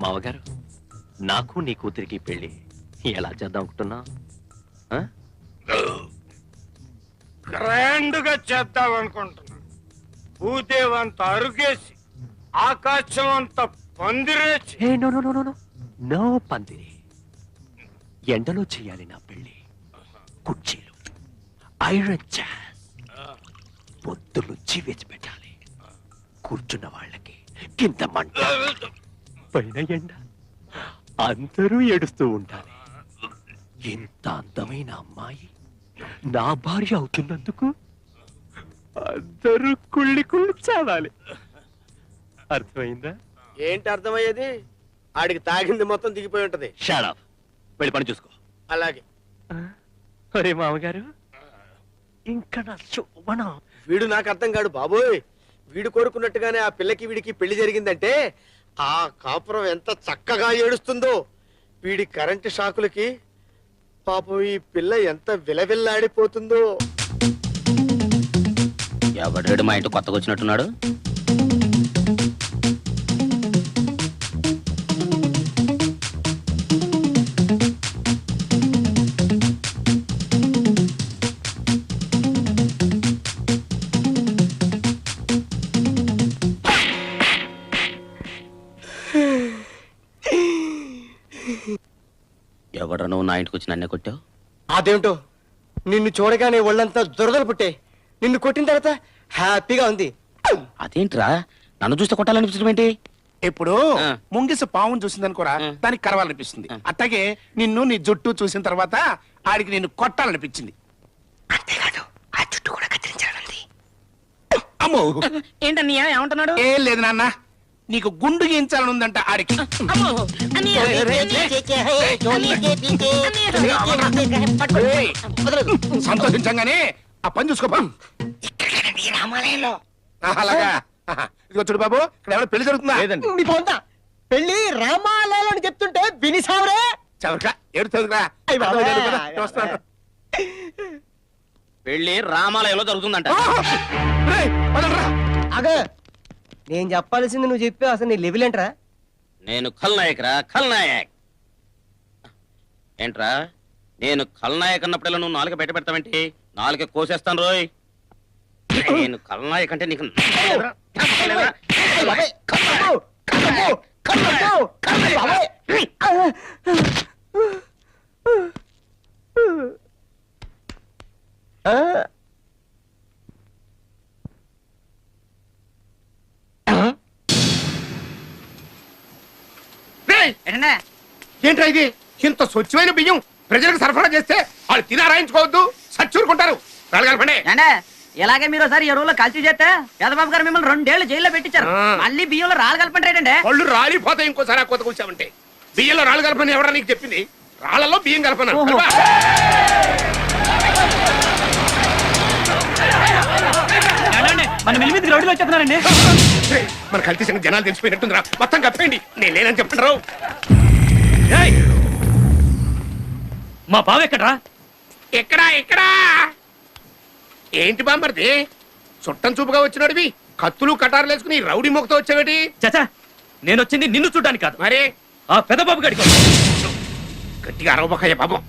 మావగారు, నాకు నీ కూతురికి పెళ్లి ఎలా చేద్దాం అనుకుంటున్నా? గ్రాండ్ గా చేద్దాం అనుకుంటున్నా. భూదేవంత అరుగేసి ఆకాశం అంత పందిరేసి. నో పందిరి. ఎండలో చేయాలి నా పెళ్లి. కుర్చీలు, ఐరన్ చైర్స్, పొద్దులు వేసి పెట్టాలి. కూర్చున్న వాళ్ళకి కింద మంట, పైన ఎండ, అందరూ ఏడుస్తూ ఉండాలి. ఇంత అందమైన అమ్మాయి నా భార్య అవుతున్నందుకు అందరూ కుళ్ళి కుళ్ళి చావాలి. అర్థమైందా? ఏంటి అర్థమయ్యేది? ఆడికి తాగింది మొత్తం దిగిపోయి ఉంటది. Shut up. వెళ్ళి పని చూసుకో. అలాగే. ఒరే మామగారు, ఇంకా నా శోభనం. వీడు నాకు అర్థం కాడు బాబోయ్. వీడు కోరుకున్నట్టుగానే ఆ పిల్లకి వీడికి పెళ్లి జరిగిందంటే ఆ కాపురం ఎంత చక్కగా ఏడుస్తుందో. వీడి కరెంటు షాకులకి పాపం ఈ పిల్ల ఎంత విలవిల్లాడిపోతుందో. ఎవడు మా ఇంటి కొత్తగా వచ్చినట్టున్నాడు? ఎవడ నువ్వు నా ఇంటికి వచ్చి నన్నే కొట్టావు? అదేంటో నిన్ను చూడగానే ఒళ్ళంతా దురదలు పుట్టే. నిన్ను కొట్టిన తర్వాత హ్యాపీగా ఉంది. అదేంట్రా నన్ను చూస్తే కొట్టాలనిపించడం ఏంటి? ఇప్పుడు ముంగిస పావును చూసిందనుకోరా, దానికి కరవాలనిపిస్తుంది. అట్లాగే నిన్ను నీ జుట్టు చూసిన తర్వాత ఆడికి నిన్ను కొట్టాలనిపించింది. అంతేకాదు, ఆ జుట్టు కూడా కత్తిరించాలంది. అమ్మో, ఏంటన్నయ్య ఏమంటున్నాడు? ఏం లేదు నాన్న, నీకు గుండు గీయించాలని ఉందంట ఆడికి. సంతోషించంగానే ఆ పని చూసుకోపా. అలాగా. ఇదిగో చూడు బాబు, ఇక్కడ ఎవరు పెళ్లి జరుగుతుందా? నీ పొందా పెళ్లి రామాలయాలు అని చెప్తుంటే వినిసావరే. చవరకా ఏడు చదువురా. పెళ్లి రామాలయంలో జరుగుతుందంట. అగా నేను చెప్పాల్సింది నువ్వు చెప్పి అసలు నీ లెవెల్ ఏంట్రా? నేను ఖల్నాయక్ రా, ఖల్నాయక్. ఏంట్రా నేను ఖల్నాయక్ అన్నప్పుడల్లా నువ్వు నాలుక బయట పెడతావేంటి? నాలుక కోసేస్తాను రోయ్. నేను ఖల్నాయక్ అంటే నీకు ఏంట్రా ఇది? ఇంత స్వచ్ఛమైన బియ్యం ప్రజలకు సరఫరా చేస్తే వాళ్ళు తినారాయించుకోవద్దు, సచ్చూరుకుంటారు. రాలగలపండి. ఇలాగే మీరు ఒకసారి ఎరువులో కలిసి చేస్తే యాదబాబు గారు మిమ్మల్ని 2 ఏళ్ళు జైల్లో పెట్టించారు. మళ్ళీ బియ్యంలో రాలగలపండి. వాళ్ళు రాలిపోతాయి ఇంకోసారి కొత్త కూర్చామంటే. బియ్యంలో రాళ్ళు కలపని ఎవరా నీకు చెప్పింది? రాళ్లలో బియ్యం కలపను. మన మిల్ మీదకి రోడ్లు వచ్చేస్తున్నారండి. మన కల్తీ సంగతి జనాలు తెలిసిపోయినట్టుందిరా. మొత్తం కప్పేయండి. నేను లేనని చెప్తున్నావు. మా బావ ఎక్కడ్రా? ఎక్కడా ఎక్కడా? ఏంటి బామ్మర్ది చుట్టం చూపుగా వచ్చినాడివి? కత్తులు కటారులు వేసుకుని రౌడీ మొక్కతో వచ్చావేటి? చచ్చా, నేను వచ్చింది నిన్ను చూడ్డానికి కాదు, మరి ఆ పెద్దబాబు గారికి. గట్టిగా అరవబోకయ్య పాపం.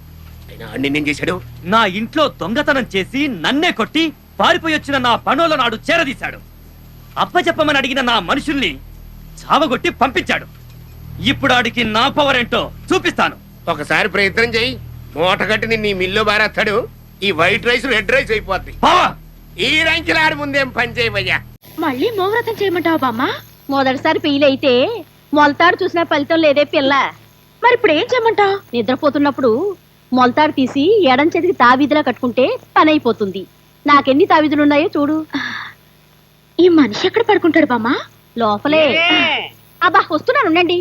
అయినా నిన్నేం చేశాడు? నా ఇంట్లో దొంగతనం చేసి నన్నే కొట్టి పారిపోయి వచ్చిన నా పనుల నాడు చేరదీశాడు. అప్పచెప్పమని అడిగిన నా మనుషుల్ని చావగొట్టి పంపించాడు. ఇప్పుడు ఆడికి నా పవర్ ఏంటో చూపిస్తాను. ఒకసారి ప్రయత్నం చెయ్యి. మూట కట్టి నిన్ను ఈ మిల్లు బారేస్తాడు. ఈ వైట్ రైస్ రెడ్ రైస్ అయిపోద్ది. ఈ రంకిలాడి ముందేం పని చేయవయ్యా. మళ్ళీ మోవ్రతం చేయమంటావా బామ్మ? మొదటిసారి పెయిలైతే మొలతాడు చూసినా ఫలితం లేదే పిల్ల. మరి ఇప్పుడు ఏం చేయమంటావు? నిద్రపోతున్నప్పుడు మొలతాడు తీసి ఎడం చేతికి తావీధిలా కట్టుకుంటే పని అయిపోతుంది. నాకెన్ని తావీధులున్నాయో చూడు. ఈ మనిషి ఎక్కడ పడుకుంటాడు బామ్మ? లోపలే. అబ్బా వస్తున్నాను, ఉండండి.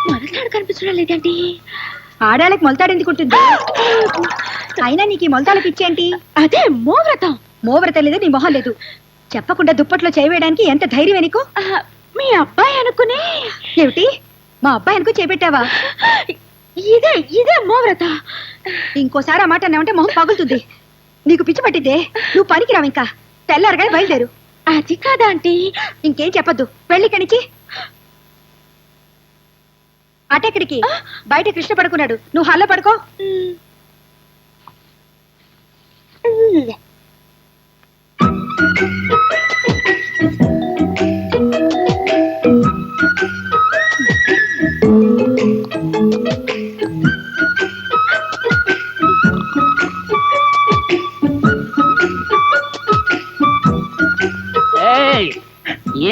మొలతాడు కనిపించడం లేదండి. ఆడాళ్ళకి మొలతాడు ఎందుకు ఉంటుంది? అయినా నీకు ఈ మొలతాళ్ళకి ఇచ్చేంటి? అదే మోవ్రతం. మోవ్రతం లేదు, నీ మొహం లేదు. చెప్పకుండా దుప్పట్లో చేయవేయడానికి ఎంత ధైర్యం నీకు? మీ అబ్బాయి అనుకునే. ఏమిటి మా అబ్బాయి అనుకు చేపెట్టావా? ఇదే ఇదే మోవ్రత. ఇంకోసారి ఆ మాట అన్నావంటే మొహం పగులుతుంది. నీకు పిచ్చి పట్టిద్దే, నువ్వు పనికిరావు. ఇంకా తెల్లారగానే బయలుదేరు. అది కాదా ఆంటీ. ఇంకేం చెప్పొద్దు, వెళ్ళిక్కడి నుంచి. అటెక్కడికి? బయట కృష్ణ పడుకున్నాడు, నువ్వు హాల్లో పడుకో.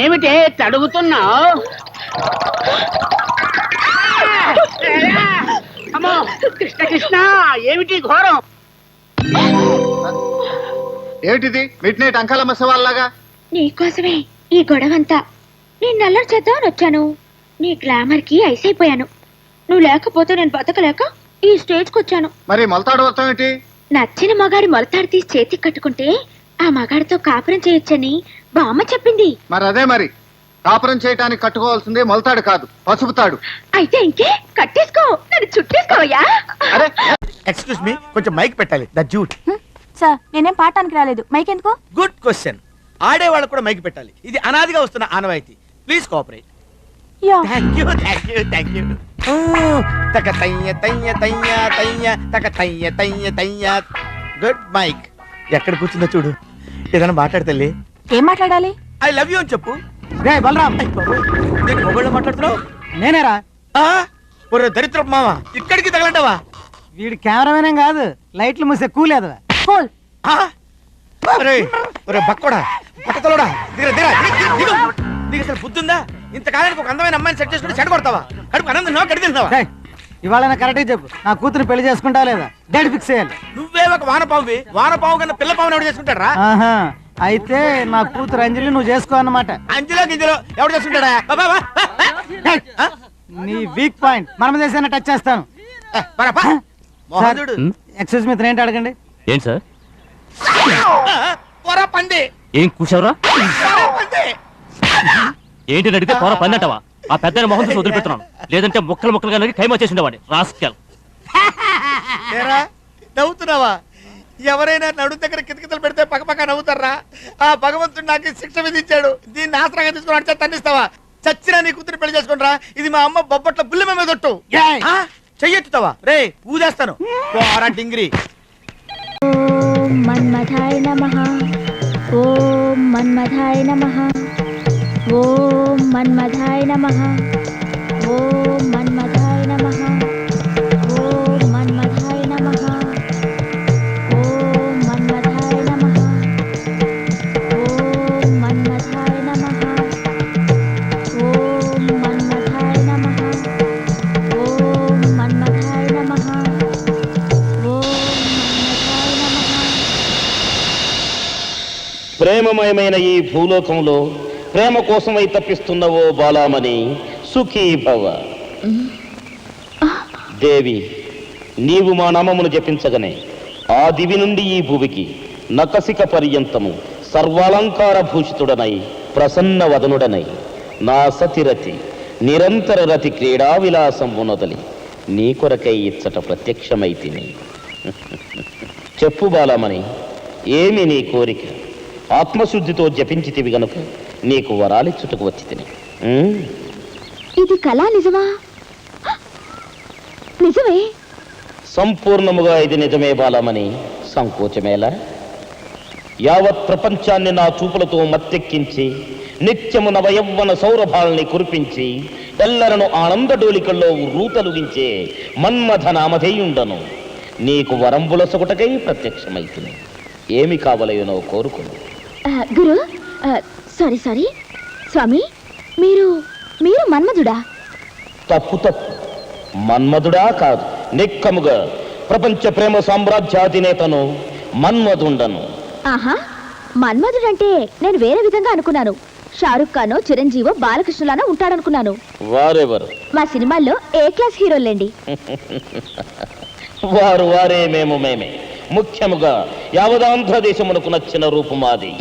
ఏమిటే తడుగుతున్నావు? అమ్మో కృష్ణ కృష్ణ, ఏమిటి ఘోరం? ఏమిటిది మిడ్ నైట్ అంకాలమ్మ సవాల్లాగా? నీకోసమే ఈ గొడవంతా. నేను నల్లరి చేద్దామని వచ్చాను. నీ గ్లామర్ కి ఐస్ అయిపోయాను. నువ్వు లేకపోతే నేను బతకలేక ఈ స్టేజ్ కి వచ్చాను. మరి మొలతాడు వస్తాం ఏంటి? నచ్చిన మగాడి మొలతాడు తీసి చేతికి కట్టుకుంటే ఆ మగాడితో కాపురం చేయొచ్చని బామ్మ చెప్పింది. మరి అదే మరి, కాపురం చేయటానికి కట్టుకోవాల్సిందే మొలతాడు కాదు, పసుపుతాడు. అయితే ఇంకే కట్టేసుకో, నన్ను చుట్టేసుకోవయ్యా. అరే ఎక్స్క్యూజ్ మీ, కొంచెం మైక్ పెట్టాలి. The jute. సార్ నేనేం పాఠానికి రాలేదు, మైక్ ఎందుకు? Good question. ఆడేవాళ్ళకు కూడా మైక్ పెట్టాలి. ఇది అనాదిగా వస్తున్న ఆనవాయితీ. Please cooperate. Thank you thank you thank you. తక తయ్య తయ్య తయ్య తయ్య తక తయ్య తయ్య తయ్య. Good mic. ఎక్కడ కూర్చుందో చూడు. ఏదైనా మాట్లాడతల్లి. ఏం మాట్లాడాలి? ఐ లవ్ యూ అని చెప్పు. రే బలరాం, నేను మొబైల్లో మాట్లాడుతున్నావు. నేనేరా. ఒరే దరిద్రపు మామ, ఇక్కడికి తగలంటావా? వీడి కెమెరామెన్ కాదు, లైట్లు మూసే కూలేదు. కూల్. ఒరే బక్కోడా, బట్టతలోడా, దిగరా దిగరా, దిగు. నీకు అసలు బుద్ధి ఉందా? ఇంతకాలానికి ఒక అందమైన అమ్మాయిని సెట్ చేసుకుని చెడ కొడతావా? కడుపు అన్నం తిన్నావా, గడి తిన్నావా? ఇవాళ కరెక్ట్ చెప్పు, నా కూతురు పెళ్లి చేసుకుంటావా లేదా? డేట్ ఫిక్స్ చేయాలి. నువ్వే ఒక వానపావువి. వానపావు కన్నా పిల్ల పావుని ఎవడు చేసుకుంటాడా? ఆహా, అయితే నా కూతురు అంజలి నువ్వు చేసుకో అన్నమాట. అంజలో గింజలో ఎవడు చేసుకుంటాడా? బాబా నీ వీక్ పాయింట్ మనం చేసిన టచ్ చేస్తాను. ఎక్స్క్యూజ్ మీ, ఏంటి అడగండి. ఏంటి సార్? పంది ఏం కూర్చోరా? ఏంటి అడిగితే పొర పందంటావా? ఆ పెద్ద మొహం చూసి వదిలిపెడుతున్నాను, లేదంటే ముక్కలు ముక్కలుగా నరికి ఖైమా చేసి ఉండేవాడి రాస్కెల్. నవ్వుతున్నావా? ఎవరైనా నడు దగ్గర కితకితలు పెడితే పక్కపక్క నవ్వుతారా? ఆ భగవంతుడు నాకు శిక్ష విధించాడు. దీన్ని ఆసరాగా తీసుకుని అంటే తన్నిస్తావా? చచ్చినా నీ కూతురు పెళ్లి చేసుకుంటారా? ఇది మా అమ్మ బొబ్బట్ల బుల్లి మీద దొట్టు. చెయ్యెత్తుతావా? రే ఊదేస్తాను. డింగిరి. ఓం మన్మథాయ నమః. ఓం మన్మథాయ నమః. ఓం మన్మథాయ నమః. ఓం మన్మథాయ నమః. ఓం మన్మథాయ నమః. ఓం మన్మథాయ నమః. ఓం మన్మథాయ నమః. ఓం మన్మథాయ నమః. ఓం మన్మథాయ నమః. ఓం మన్మథాయ నమః. ప్రేమమయమైన ఈ భూలోకంలో ప్రేమ కోసమై తప్పిస్తున్నవో బాలామణి, సుఖీ భవ. దేవి, నీవు మా నామమును జపించగనే ఆ దివి నుండి ఈ భూమికి నకసిక పర్యంతము సర్వాలంకార భూషితుడనై ప్రసన్న వదనుడనై నా సతిరతి నిరంతర రతి క్రీడా విలాసం ఉన్నదలి నీ కొరకై ఇచ్చట ప్రత్యక్షమైతిని. చెప్పు బాలామణి, ఏమి నీ కోరిక? ఆత్మశుద్ధితో జపించితివి గనుక నీకు వరాలిచ్చుటకు వచ్చి తిని. ఇది కళా నిజమా? నిజమే. సంపూర్ణముగా ఇది నిజమే బాలమని సంకోచమేలా? యావత్ ప్రపంచాన్ని నా చూపులతో మత్తెక్కించి నిత్యము నవయవ్వన సౌరభాల్ని కురిపించి ఎల్లరను ఆనందడోలికల్లో రూతలుగించే మన్మథ నామధేయుండను నీకు వరంబుల సొగటకై ప్రత్యక్షమైతుంది. ఏమి కావలయనో కోరుకును. గురు, సారీ స్వామి, మీరు మన్మధుడా? తప్పు తప్పు, మన్మధుడా కాదు, నిక్కముగా ప్రపంచ ప్రేమ సామ్రాజ్యాధినేతను మన్మధుండను. ఆహా, మన్మధుడంటే నేను వేరే విధంగా అనుకున్నాను. షారుఖ్ ఖానో చిరంజీవో బాలకృష్ణలానో ఉంటాడనుకున్నాను. వారెవరు? మా సినిమాల్లో ఏ క్లాస్ హీరోలేండి. వారు వారే, మేము మేమే. ముఖ్యముగా యావదాంధ్రదేశమునకు నచ్చిన రూపు మాది.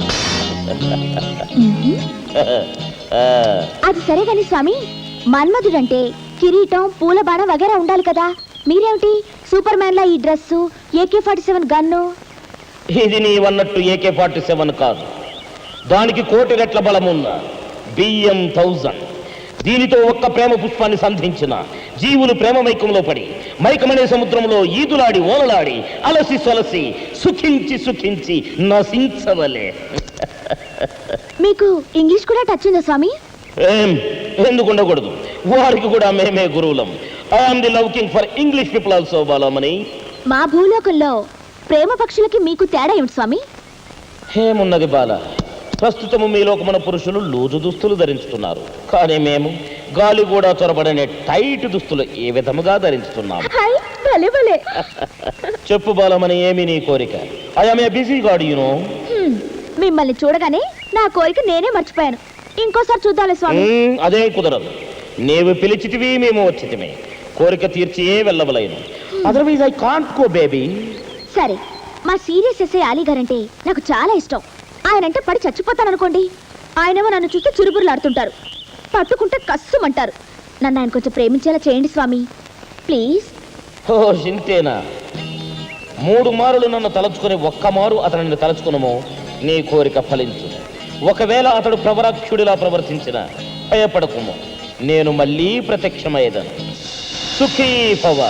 అది సరే గాని స్వామి, మన్మధుడంటే కిరీటం పూల బాణం వగేరా ఉండాలి కదా. మీరేమిటి సూపర్ మ్యాన్ లా ఈ డ్రెస్సు AK-47 గన్ను? ఇది నీవన్నట్టు AK-47 కాదు, దానికి 1,000,000 రెట్ల బలమున్న BM-1000. దీనితో ఒక్క ప్రేమ పుష్పాన్ని సంధించిన జీవులు ప్రేమ మైకంలో పడి మైకమనే సముద్రంలో ఈదులాడి ఓలలాడి అలసి సొలసి సుఖించి సుఖించి నశించవలే. మీకు ఇంగ్లీష్ కూడా టచ్ ఉందా స్వామి? ఎందుకు ఉండకూడదు, వారికి కూడా మేమే గురువులం. I'm the love king for English people also Balamani. మా భూలోకంలో ప్రేమ పక్షులకి మీకు తేడా ఏమిటి స్వామి? ఏమున్నది బాల, ప్రస్తుతము మీ లోకమున పురుషులు లూజు దుస్తులు ధరించుతున్నారు, కానీ మేము గాలి కూడా చొరబడనే టైట్ దుస్తులు ఏ విధముగా ధరించుతున్నాము. హాయ్, భలే భలే. చెప్పు బాలమని, ఏమి నీ కోరిక? I'm a busy God you know. మిమ్మల్ని చూడగానే నా కోరిక నేనే మర్చిపోయాను. ఇంకోసారి చూద్దాలే స్వామి. అదే కుదరదు, నీవు పిలిచితివి మేము వచ్చితిమే. కోరిక తీర్చి వెళ్ళవలేను, otherwise I can't go baby. సరే, మా సీరియస్ ఎస్ఐ అలీ గారంటే నాకు చాలా ఇష్టం. ఆయనంటే పడి చచ్చిపోతాననుకోండి, ఆయనేమో నన్ను చూస్తే చురుబురులాడుతుంటారు, పట్టుకుంటే కస్సుమంటారు. నన్ను ఆయన కొంచెం ప్రేమించేలా చేయండి స్వామి, ప్లీజ్. ఓ చింతేనా? 3 మారులు నన్ను తలుచుకుని ఒక్క మారు అతనిని తలుచుకునమో నీ కోరిక ఫలించు. ఒకవేళ అతడు ప్రవరాక్షుడిలా ప్రవర్తించిన భయపడకుము, నేను మళ్ళీ ప్రత్యక్షమయ్యేదను. సుఖీ భవ.